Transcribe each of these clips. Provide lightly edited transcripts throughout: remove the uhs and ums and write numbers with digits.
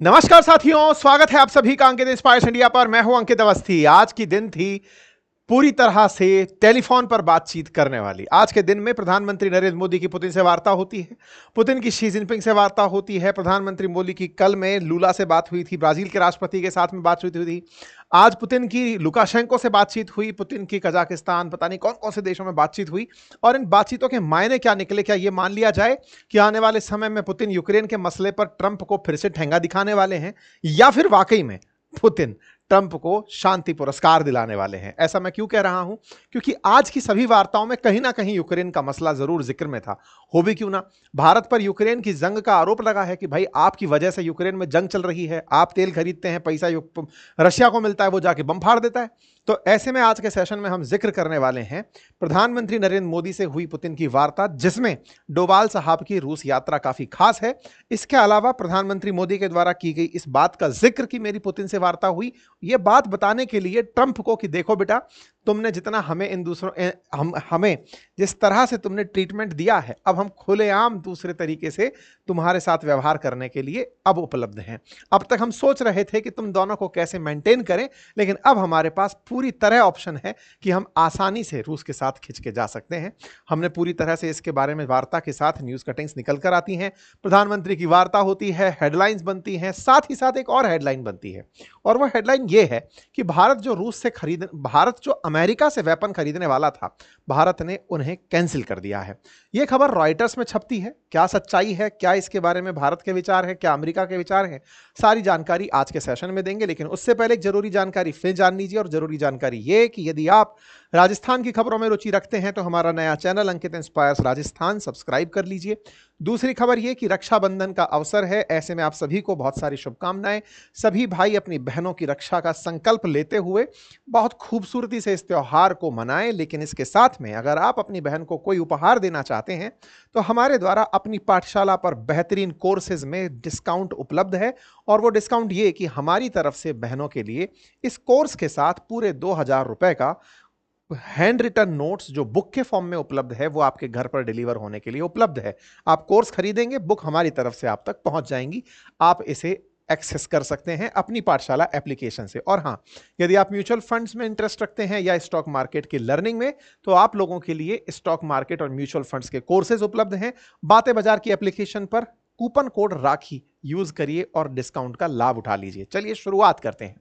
नमस्कार साथियों, स्वागत है आप सभी का अंकित इंस्पायर्स इंडिया पर। मैं हूं अंकित अवस्थी। आज की दिन थी पूरी तरह से टेलीफोन पर बातचीत करने वाली। आज के दिन में प्रधानमंत्री नरेंद्र मोदी की पुतिन से वार्ता होती है, पुतिन की शी जिनपिंग से वार्ता होती है। प्रधानमंत्री मोदी की कल में लूला से बात हुई थी, ब्राजील के राष्ट्रपति के साथ में बातचीत हुई थी। आज पुतिन की लुकाशेंको से बातचीत हुई, पुतिन की कजाकिस्तान, पता नहीं कौन कौन से देशों में बातचीत हुई। और इन बातचीतों के मायने क्या निकले? क्या ये मान लिया जाए कि आने वाले समय में पुतिन यूक्रेन के मसले पर ट्रंप को फिर से ठेंगा दिखाने वाले हैं, या फिर वाकई में पुतिन ट्रंप को शांति पुरस्कार दिलाने वाले हैं? ऐसा मैं क्यों कह रहा हूं? क्योंकि आज की सभी वार्ताओं में कहीं ना कहीं यूक्रेन का मसला जरूर जिक्र में था। हो भी क्यों ना, भारत पर यूक्रेन की जंग का आरोप लगा है कि भाई आपकी वजह से यूक्रेन में जंग चल रही है। आप तेल खरीदते हैं, पैसा रशिया को मिलता है, वो जाके बम फाड़ देता है। तो ऐसे में आज के सेशन में हम जिक्र करने वाले हैं प्रधानमंत्री नरेंद्र मोदी से हुई पुतिन की वार्ता, जिसमें डोभाल साहब की रूस यात्रा काफी खास है। इसके अलावा प्रधानमंत्री मोदी के द्वारा की गई इस बात का जिक्र कि मेरी पुतिन से वार्ता हुई, यह बात बताने के लिए ट्रंप को कि देखो बेटा, तुमने जितना हमें इन दूसरों हमें जिस तरह से तुमने ट्रीटमेंट दिया है, अब हम खुलेआम दूसरे तरीके से तुम्हारे साथ व्यवहार करने के लिए अब उपलब्ध हैं। अब तक हम सोच रहे थे कि तुम दोनों को कैसे मेंटेन करें, लेकिन अब हमारे पास पूरी तरह ऑप्शन है कि हम आसानी से रूस के साथ खिंच के जा सकते हैं। हमने पूरी तरह से इसके बारे में वार्ता के साथ न्यूज कटिंग्स निकल कर आती हैं। प्रधानमंत्री की वार्ता होती है, हेडलाइंस बनती हैं, साथ ही साथ एक और हेडलाइन बनती है, और वह हेडलाइन ये है कि भारत जो अमेरिका से वेपन खरीदने वाला था, भारत ने उन्हें कैंसिल कर दिया है। यह खबर रॉयटर्स में छपती है। क्या सच्चाई है? क्या इसके बारे में भारत के विचार है? क्या अमेरिका के विचार है? सारी जानकारी आज के सेशन में देंगे, लेकिन उससे पहले एक जरूरी जानकारी फिर जान लीजिए। और जरूरी जानकारी यह कि यदि आप राजस्थान की खबरों में रुचि रखते हैं तो हमारा नया चैनल अंकित इंस्पायर्स राजस्थान सब्सक्राइब कर लीजिए। दूसरी खबर यह कि रक्षाबंधन का अवसर है, ऐसे में आप सभी को बहुत सारी शुभकामनाएं। सभी भाई अपनी बहनों की रक्षा का संकल्प लेते हुए बहुत खूबसूरती से इस त्योहार को मनाएं। लेकिन इसके साथ में अगर आप अपनी बहन को कोई उपहार देना चाहते हैं तो हमारे द्वारा अपनी पाठशाला पर बेहतरीन कोर्सेज में डिस्काउंट उपलब्ध है। और वो डिस्काउंट ये कि हमारी तरफ से बहनों के लिए इस कोर्स के साथ पूरे 2000 रुपए का हैंड रिटन नोट्स जो बुक के फॉर्म में उपलब्ध है, वो आपके घर पर डिलीवर होने के लिए उपलब्ध है। आप कोर्स खरीदेंगे, बुक हमारी तरफ से आप तक पहुंच जाएंगी। आप इसे एक्सेस कर सकते हैं अपनी पाठशाला एप्लीकेशन से। और हां, यदि आप म्यूचुअल फंड्स में इंटरेस्ट रखते हैं या स्टॉक मार्केट की लर्निंग में, तो आप लोगों के लिए स्टॉक मार्केट और म्यूचुअल फंड्स के कोर्सेज उपलब्ध हैं। बातें बाजार की एप्लीकेशन पर कूपन कोड राखी यूज करिए और डिस्काउंट का लाभ उठा लीजिए। चलिए शुरुआत करते हैं।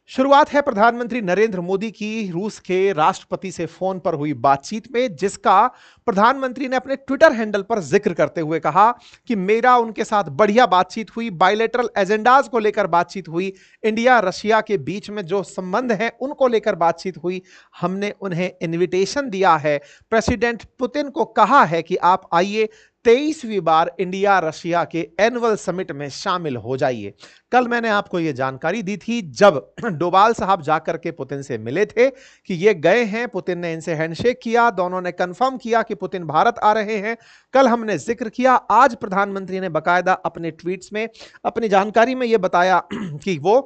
शुरुआत है प्रधानमंत्री नरेंद्र मोदी की रूस के राष्ट्रपति से फोन पर हुई बातचीत में, जिसका प्रधानमंत्री ने अपने ट्विटर हैंडल पर जिक्र करते हुए कहा कि मेरा उनके साथ बढ़िया बातचीत हुई, बायलैटरल एजेंडाज को लेकर बातचीत हुई, इंडिया रशिया के बीच में जो संबंध है उनको लेकर बातचीत हुई। हमने उन्हें इनविटेशन दिया है, प्रेसिडेंट पुतिन को कहा है कि आप आइए, 23वीं बार इंडिया रशिया के एनुअल समिट में शामिल हो जाइए। कल मैंने आपको यह जानकारी दी थी जब डोभाल साहब जाकर के पुतिन से मिले थे कि ये गए हैं, पुतिन ने इनसे हैंडशेक किया, दोनों ने कंफर्म किया कि पुतिन भारत आ रहे हैं। कल हमने जिक्र किया। आज प्रधानमंत्री ने बकायदा अपने ट्वीट्स में अपनी जानकारी में यह बताया कि वो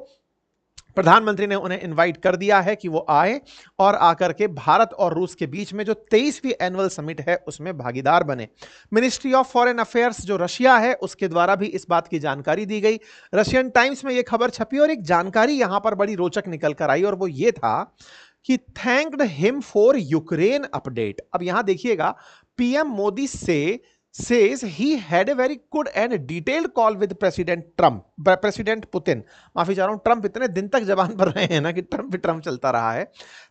प्रधानमंत्री ने उन्हें इनवाइट कर दिया है कि वो आए और आकर के भारत और रूस के बीच में जो 23वीं एनुअल समिट है उसमें भागीदार बने। मिनिस्ट्री ऑफ फॉरेन अफेयर्स जो रशिया है उसके द्वारा भी इस बात की जानकारी दी गई। रशियन टाइम्स में यह खबर छपी और एक जानकारी यहां पर बड़ी रोचक निकल कर आई, और वो ये था कि thanked him for Ukraine update. अब यहां देखिएगा, पीएम मोदी से says he had a very good and detailed call with President Putin। माफी चाह रहा हूं, ट्रंप इतने दिन तक जबान पर रहे हैं ना कि ट्रंप चलता रहा है।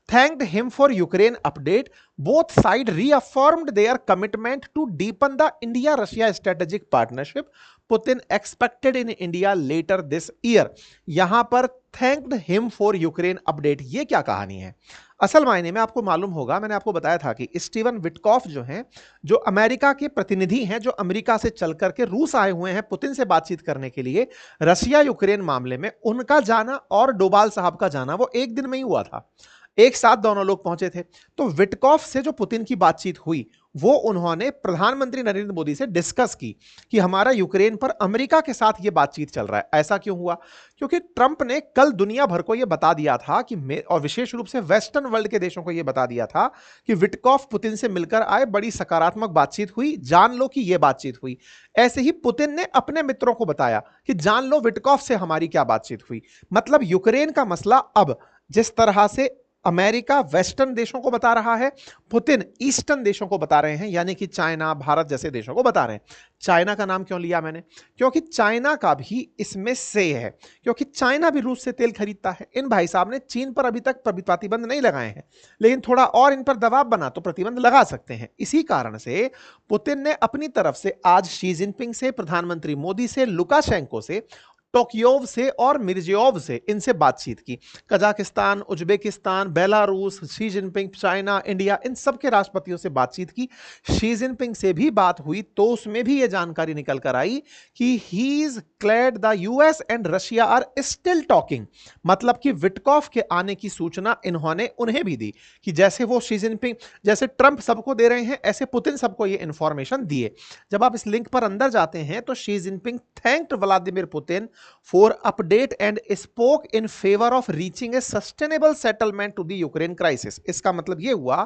Thanked him for Ukraine update. Both sides reaffirmed their commitment to deepen the India-Russia strategic partnership. Putin expected in India later this year। यहां पर thanked him for Ukraine update, ये क्या कहानी है? असल मायने में आपको मालूम होगा, मैंने आपको बताया था कि स्टीवन विटकॉफ जो हैं, जो अमेरिका के प्रतिनिधि हैं, जो अमेरिका से चल करके रूस आए हुए हैं पुतिन से बातचीत करने के लिए रशिया यूक्रेन मामले में, उनका जाना और डोभाल साहब का जाना वो एक दिन में ही हुआ था। एक साथ दोनों लोग पहुंचे थे। तो विटकॉफ से जो पुतिन की बातचीत हुई वो उन्होंने प्रधानमंत्री नरेंद्र मोदी से डिस्कस की कि हमारा यूक्रेन पर अमेरिका के साथ ये बातचीत चल रहा है। ऐसा क्यों हुआ? क्योंकि ट्रंप ने कल दुनिया भर को ये बता दिया था कि और विशेष रूप से वेस्टर्न वर्ल्ड के देशों को ये बता दिया था कि विटकॉफ पुतिन से मिलकर आए, बड़ी सकारात्मक बातचीत हुई, जान लो कि ये बातचीत हुई। ऐसे ही पुतिन ने अपने मित्रों को बताया कि जान लो विटकॉफ से हमारी क्या बातचीत हुई। मतलब यूक्रेन का मसला अब जिस तरह से अमेरिका वेस्टर्न देशों को बता रहा है, पुतिन ईस्टर्न देशों को बता रहे हैं, यानी कि चाइना, भारत जैसे देशों को बता रहे हैं। चाइना का नाम क्यों लिया मैंने? क्योंकि चाइना का भी इसमें से है, क्योंकि चाइना भी रूस से तेल खरीदता है। इन भाई साहब ने चीन पर अभी तक प्रतिबंध नहीं लगाए हैं, लेकिन थोड़ा और इन पर दबाव बना तो प्रतिबंध लगा सकते हैं। इसी कारण से पुतिन ने अपनी तरफ से आज शी जिनपिंग से, प्रधानमंत्री मोदी से, लुकाशेंको से, टोक्योव से और मिर्जियोव से, इनसे बातचीत की। Kazakhstan, Uzbekistan, Belarus, Xi Jinping, China, India, इन सब के राष्ट्रपतियों से बातचीत की। शी जिनपिंग से भी बात हुई तो उसमें भी यह जानकारी निकल कर आई कि he is glad the US and Russia are still talking. मतलब कि विटकॉफ के आने की सूचना इन्होंने उन्हें भी दी कि जैसे वो शी जिनपिंग, जैसे ट्रंप सबको दे रहे हैं, ऐसे पुतिन सबको ये इंफॉर्मेशन दिए। जब आप इस लिंक पर अंदर जाते हैं तो Xi Jinping thanked Vladimir Putin for update and spoke in favor of reaching a sustainable settlement to the Ukraine crisis। इसका मतलब यह हुआ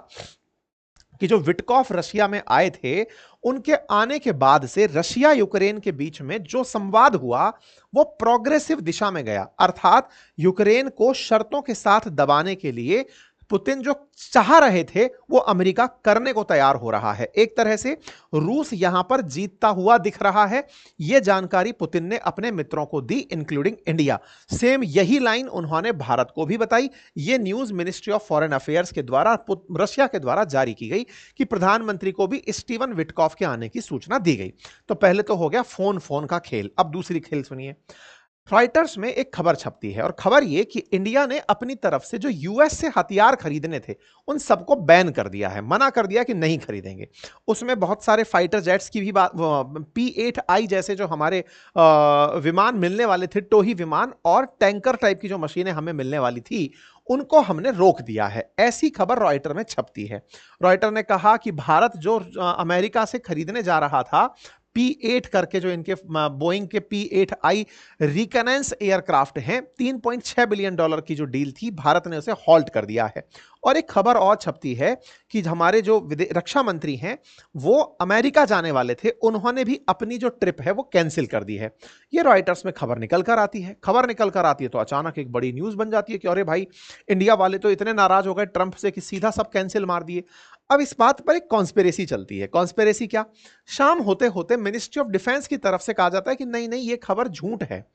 कि जो विटकॉफ रशिया में आए थे, उनके आने के बाद से रशिया यूक्रेन के बीच में जो संवाद हुआ वो प्रोग्रेसिव दिशा में गया। अर्थात यूक्रेन को शर्तों के साथ दबाने के लिए पुतिन जो चाह रहे थे वो अमेरिका करने को तैयार हो रहा है। एक तरह से रूस यहां पर जीतता हुआ दिख रहा है। यह जानकारी पुतिन ने अपने मित्रों को दी, इंक्लूडिंग इंडिया। सेम यही लाइन उन्होंने भारत को भी बताई। यह news ministry of foreign affairs के द्वारा, रशिया के द्वारा जारी की गई कि प्रधानमंत्री को भी स्टीवन विटकॉफ के आने की सूचना दी गई। तो पहले तो हो गया फोन का खेल। अब दूसरी खेल सुनिए। रॉयटर्स में एक खबर छपती है और खबर यह कि इंडिया ने अपनी तरफ से जो यूएस से हथियार खरीदने थे उन सबको बैन कर दिया है, मना कर दिया कि नहीं खरीदेंगे। उसमें बहुत सारे फाइटर जेट्स की भी बात, P-8I जैसे जो हमारे विमान मिलने वाले थे, टोही विमान, और टैंकर टाइप की जो मशीनें हमें मिलने वाली थी, उनको हमने रोक दिया है। ऐसी खबर रॉयटर में छपती है। रॉयटर ने कहा कि भारत जो अमेरिका से खरीदने जा रहा था P-8 करके, जो इनके बोइंग के P-8I रिकनेंस एयरक्राफ्ट हैं, $3.6 बिलियन की जो डील थी, भारत ने उसे हॉल्ट कर दिया है। और एक खबर और छपती है कि हमारे जो रक्षा मंत्री हैं वो अमेरिका जाने वाले थे, उन्होंने भी अपनी जो ट्रिप है वो कैंसिल कर दी है। ये रॉयटर्स में खबर निकल कर आती है। खबर निकल कर आती है तो अचानक एक बड़ी न्यूज बन जाती है कि अरे भाई, इंडिया वाले तो इतने नाराज हो गए ट्रंप से कि सीधा सब कैंसिल मार दिए। अब इस बात पर एक कॉन्स्पिरेसी चलती है। कॉन्स्पिरेसी क्या? शाम होते होते मिनिस्ट्री ऑफ डिफेंस की तरफ से कहा जाता है कि नहीं नहीं, ये खबर झूठ है।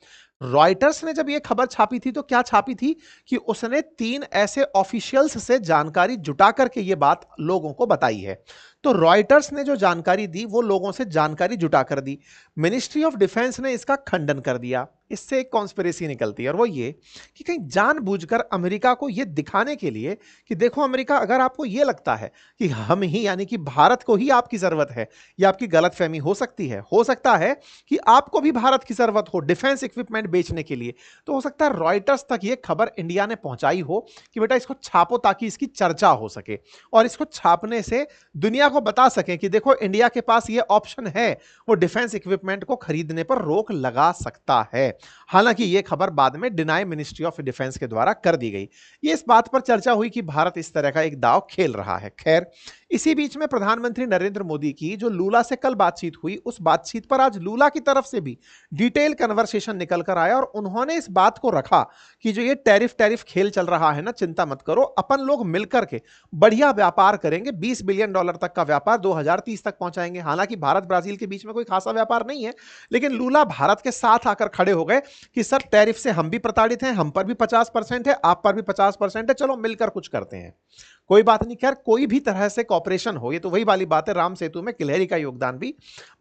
रॉयटर्स ने जब ये खबर छापी थी तो क्या छापी थी कि उसने 3 ऐसे ऑफिशियल्स से जानकारी जुटा करके ये बात लोगों को बताई है। तो रॉयटर्स ने जो जानकारी दी वो लोगों से जानकारी जुटा कर दी। मिनिस्ट्री ऑफ डिफेंस ने इसका खंडन कर दिया। इससे एक कॉन्स्पिरेसी निकलती है और वो ये कि कहीं जानबूझकर अमेरिका को ये दिखाने के लिए कि देखो अमेरिका, अगर आपको ये लगता है कि हम ही, यानी कि भारत को ही आपकी जरूरत है, ये आपकी गलतफहमी हो सकती है। हो सकता है कि आपको भी भारत की जरूरत हो डिफेंस इक्विपमेंट बेचने के लिए, तो हो सकता है रॉयटर्स तक ये खबर इंडिया ने पहुंचाई हो कि बेटा इसको छापो ताकि इसकी चर्चा हो सके, और इसको छापने से दुनिया को बता सकें कि देखो इंडिया के पास ये ऑप्शन है, वो डिफेंस इक्विपमेंट को खरीदने पर रोक लगा सकता है। हालांकि यह खबर बाद में डिनाई मिनिस्ट्री ऑफ डिफेंस के द्वारा कर दी गई। ये इस बात पर चर्चा हुई कि भारत इस तरह का एक दांव खेल रहा है। खैर, इसी बीच में प्रधानमंत्री नरेंद्र मोदी की जो लूला से कल बातचीत हुई, उस बातचीत पर आज लूला की तरफ से भी डिटेल कन्वर्सेशन निकल कर आया और उन्होंने इस बात को रखा कि जो ये टैरिफ खेल चल रहा है ना, चिंता मत करो, अपन लोग मिलकर के बढ़िया व्यापार करेंगे, $20 बिलियन तक का व्यापार 2030 तक पहुंचाएंगे। हालांकि भारत ब्राजील के बीच में कोई खासा व्यापार नहीं है, लेकिन लूला भारत के साथ आकर खड़े हो गए कि सर टैरिफ से हम भी प्रताड़ित हैं, हम पर भी 50% है, आप पर भी 50% है, चलो मिलकर कुछ करते हैं। कोई बात नहीं, खैर कोई भी तरह से कॉपरेशन हो, ये तो वही वाली बात है, राम सेतु में गिलहरी का योगदान भी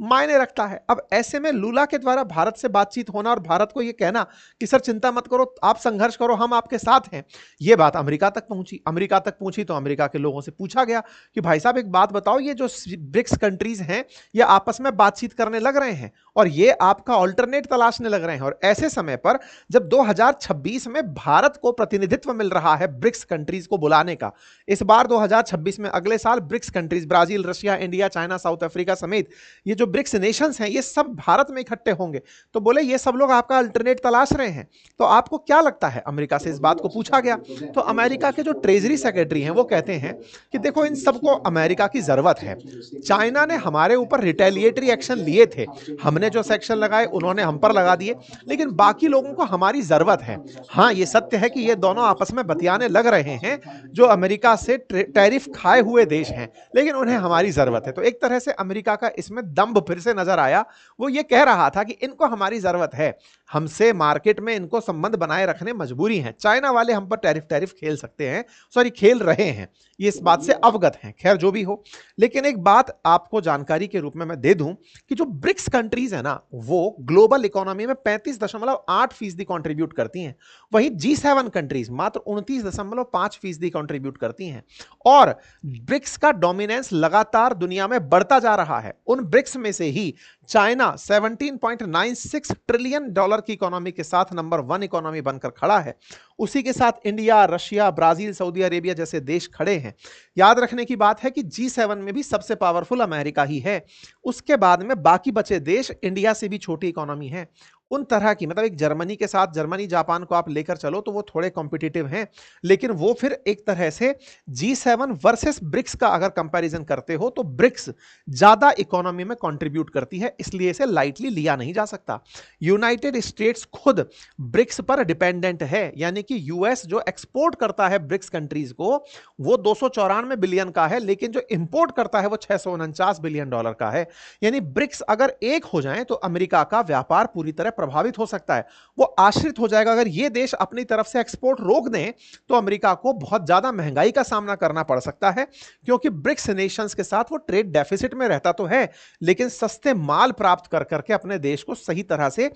मायने रखता है। अब ऐसे में लूला के द्वारा भारत से बातचीत होना और भारत को ये कहना कि सर चिंता मत करो, आप संघर्ष करो, हम आपके साथ हैं, ये बात अमेरिका तक पहुंची। अमेरिका तक पहुंची तो अमेरिका के लोगों से पूछा गया कि भाई साहब एक बात बताओ, ये जो ब्रिक्स कंट्रीज हैं ये आपस में बातचीत करने लग रहे हैं और ये आपका ऑल्टरनेट तलाशने लग रहे हैं, और ऐसे समय पर जब 2026 में भारत को प्रतिनिधित्व मिल रहा है ब्रिक्स कंट्रीज को बुलाने का, इस बार 2026 में, अगले साल BRICS countries Brazil, Russia, India, China, South Africa समेत ये जो ब्रिक्स नेशंस हैं ये सब भारत में इकट्ठे होंगे, तो बोले ये सब लोग आपका अल्टरनेट तलाश रहे हैं, तो आपको क्या लगता है? अमेरिका से इस बात को पूछा गया तो अमेरिका के जो ट्रेजरी सेक्रेटरी हैं वो कहते हैं कि देखो इन सबको अमेरिका की जरूरत है। चाइना ने हमारे ऊपर रिटेलिएटरी एक्शन लिए थे, हमने जो सेक्शन लगाए उन्होंने हम पर लगा दिए, लेकिन बाकी लोगों को हमारी जरूरत है। हाँ ये सत्य है कि ये दोनों आपस में बतियाने लग रहे हैं, जो अमेरिका से टैरिफ खाए हुए देश हैं, लेकिन उन्हें हमारी जरूरत है। तो एक तरह से अमेरिका का इसमें दम्भ फिर से नजर आया, वो ये कह रहा था कि इनको हमारी जरूरत है, हमसे मार्केट में इनको संबंध बनाए रखने मजबूरी है, चाइना वाले हम पर टैरिफ खेल सकते हैं, सॉरी खेल रहे हैं, ये इस बात से अवगत हैं। खैर जो भी हो, लेकिन एक बात आपको जानकारी के रूप में मैं दे दूं कि जो ब्रिक्स कंट्रीज है ना वो ग्लोबल इकोनॉमी में 35.8% कंट्रीब्यूट करती हैं, वहीं G7 कंट्रीज मात्र 29.5% कंट्रीब्यूट करती हैं, और ब्रिक्स का डोमिनेंस लगातार दुनिया में बढ़ता जा रहा है। उन ब्रिक्स में से ही चाइना 17.96 ट्रिलियन डॉलर की इकोनॉमी के साथ नंबर 1 इकोनॉमी बनकर खड़ा है, उसी के साथ India, Russia, Brazil, Saudi Arabia जैसे देश खड़े हैं। याद रखने की बात है कि G7 में भी सबसे पावरफुल अमेरिका ही है, उसके बाद में बाकी बचे देश इंडिया से भी छोटी इकोनॉमी है। उन तरह की, मतलब एक जर्मनी के साथ, जर्मनी जापान को आप लेकर चलो तो वो थोड़े कॉम्पिटिटिव हैं, लेकिन वो फिर एक तरह से G7 वर्सेस ब्रिक्स का अगर कंपैरिजन करते हो तो ब्रिक्स ज्यादा इकोनॉमी में कंट्रीब्यूट करती है, इसलिए इसे लाइटली लिया नहीं जा सकता। यूनाइटेड स्टेट्स खुद ब्रिक्स पर डिपेंडेंट है, यानी कि यूएस जो एक्सपोर्ट करता है ब्रिक्स कंट्रीज को वो 294 बिलियन का है, लेकिन जो इंपोर्ट करता है वो 649 बिलियन डॉलर का है। यानी ब्रिक्स अगर एक हो जाए तो अमेरिका का व्यापार पूरी तरह प्रभावित हो सकता है, वो आश्रित हो जाएगा। अगर ये देश अपनी तरफ से एक्सपोर्ट रोक दें तो अमेरिका को बहुत ज्यादा महंगाई का सामना करना पड़ सकता है, क्योंकि ब्रिक्स नेशंस के साथ वो ट्रेड डेफिसिट में रहता तो है, लेकिन सस्ते माल प्राप्त कर करके अपने देश को सही तरह से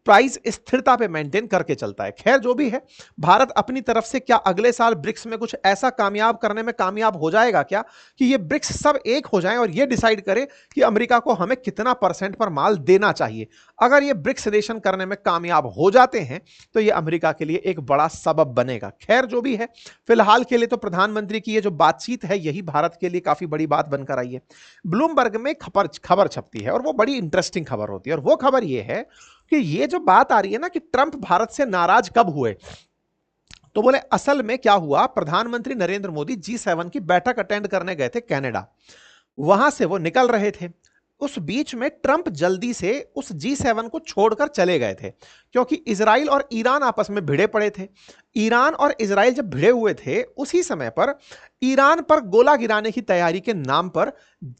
प्राइस स्थिरता पे मेंटेन करके चलता है। खैर जो भी है, भारत अपनी तरफ से क्या अगले साल ब्रिक्स में कुछ ऐसा कामयाब करने में कामयाब हो जाएगा क्या कि ये ब्रिक्स सब एक हो जाएं और ये डिसाइड करे कि अमेरिका को हमें कितना % पर माल देना चाहिए? अगर ये ब्रिक्स नेशन करने में कामयाब हो जाते हैं तो ये अमेरिका के लिए एक बड़ा सबब बनेगा। खैर जो भी है, फिलहाल के लिए तो प्रधानमंत्री की ये जो बातचीत है यही भारत के लिए काफी बड़ी बात बनकर आई है। ब्लूमबर्ग में खबर छपती है और वो बड़ी इंटरेस्टिंग खबर होती है, और वो खबर ये है कि ये जो बात आ रही है ना कि ट्रंप भारत से नाराज कब हुए, तो बोले असल में क्या हुआ, प्रधानमंत्री नरेंद्र मोदी G7 की बैठक अटेंड करने गए थे कनाडा, वहां से वो निकल रहे थे, उस बीच में ट्रंप जल्दी से उस G7 को छोड़कर चले गए थे, क्योंकि इजराइल और ईरान आपस में भिड़े पड़े थे। ईरान और इजराइल जब भिड़े हुए थे उसी समय पर ईरान पर गोला गिराने की तैयारी के नाम पर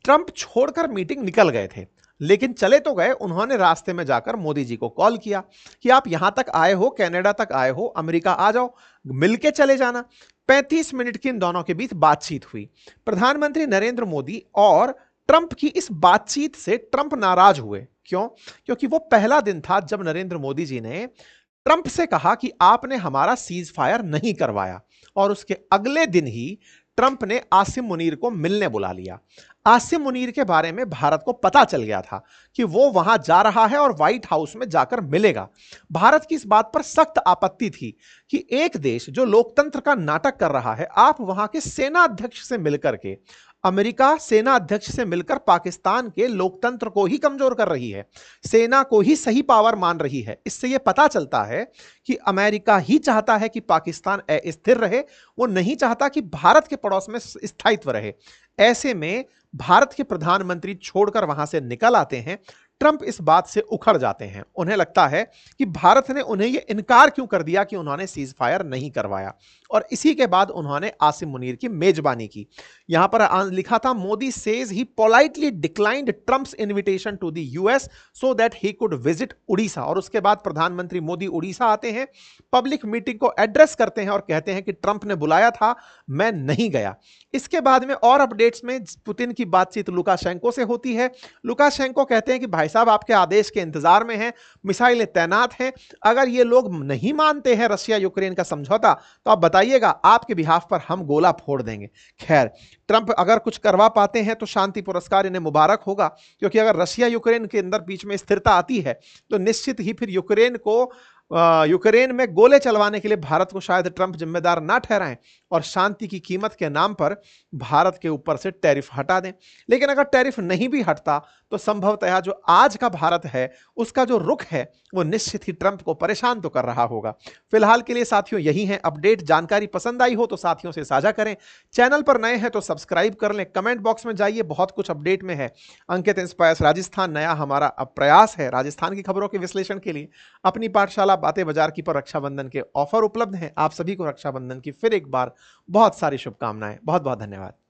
ट्रंप छोड़कर मीटिंग निकल गए थे, लेकिन चले तो गए, उन्होंने रास्ते में जाकर मोदी जी को कॉल किया कि आप यहां तक आए हो, कनाडा तक आए हो, अमेरिका आ जाओ, मिलके चले जाना। 35 मिनट की इन दोनों के बीच बातचीत हुई। प्रधानमंत्री नरेंद्र मोदी और ट्रंप की इस बातचीत से ट्रंप नाराज हुए। क्यों? क्योंकि वो पहला दिन था जब नरेंद्र मोदी जी ने ट्रंप से कहा कि आपने हमारा सीज फायर नहीं करवाया, और उसके अगले दिन ही ट्रंप ने आसिम मुनीर को मिलने बुला लिया। आसिम मुनीर के बारे में भारत को पता चल गया था कि वो वहां जा रहा है और व्हाइट हाउस में जाकर मिलेगा। भारत की इस बात पर सख्त आपत्ति थी कि एक देश जो लोकतंत्र का नाटक कर रहा है, आप वहां के सेना अध्यक्ष से मिलकर के, अमेरिका सेना अध्यक्ष से मिलकर पाकिस्तान के लोकतंत्र को ही कमजोर कर रही है, सेना को ही सही पावर मान रही है। इससे यह पता चलता है कि अमेरिका ही चाहता है कि पाकिस्तान अस्थिर रहे, वो नहीं चाहता कि भारत के पड़ोस में स्थायित्व रहे। ऐसे में भारत के प्रधानमंत्री छोड़कर वहां से निकल आते हैं। ट्रंप इस बात से उखड़ जाते हैं, उन्हें लगता है कि भारत ने उन्हें यह इनकार क्यों कर दिया कि उन्होंने सीज फायर नहीं करवाया। और इसी के बाद उन्होंने आसिम मुनीर की मेजबानी की। यहां पर लिखा था, Modi says he politely declined Trump's invitation to the US so that he could visit Orissa. और उसके बाद प्रधानमंत्री मोदी उड़ीसा आते हैं, पब्लिक मीटिंग को एड्रेस करते हैं और कहते हैं कि ट्रंप ने बुलाया था, मैं नहीं गया। इसके बाद में और अपडेट्स में पुतिन की बातचीत लुकाशेंको से होती है। लुकाशेंको कहते हैं कि भाई साहब आपके आदेश के इंतजार में हैं, मिसाइलें तैनात हैं, अगर ये लोग नहीं मानते हैं रशिया यूक्रेन का समझौता तो आप बताइएगा, आपके बिहाफ पर हम गोला फोड़ देंगे। खैर, ट्रंप अगर कुछ करवा पाते हैं तो शांति पुरस्कार इन्हें मुबारक होगा, क्योंकि अगर रशिया यूक्रेन के अंदर बीच में स्थिरता आती है तो निश्चित ही फिर यूक्रेन में गोले चलवाने के लिए भारत को शायद ट्रंप जिम्मेदार ना ठहराएं और शांति की कीमत के नाम पर भारत के ऊपर से टैरिफ हटा दें। लेकिन अगर टैरिफ नहीं भी हटता तो संभवतः जो आज का भारत है उसका जो रुख है वो निश्चित ही ट्रंप को परेशान तो कर रहा होगा। फिलहाल के लिए साथियों यही है अपडेट। जानकारी पसंद आई हो तो साथियों से साझा करें, चैनल पर नए हैं तो सब्सक्राइब कर लें, कमेंट बॉक्स में जाइए, बहुत कुछ अपडेट में है। अंकित इंस्पायर्स राजस्थान नया हमारा प्रयास है राजस्थान की खबरों के विश्लेषण के लिए। अपनी पाठशाला बातें बाजार की पर रक्षाबंधन के ऑफर उपलब्ध हैं। आप सभी को रक्षाबंधन की फिर एक बार बहुत सारी शुभकामनाएं। बहुत बहुत धन्यवाद।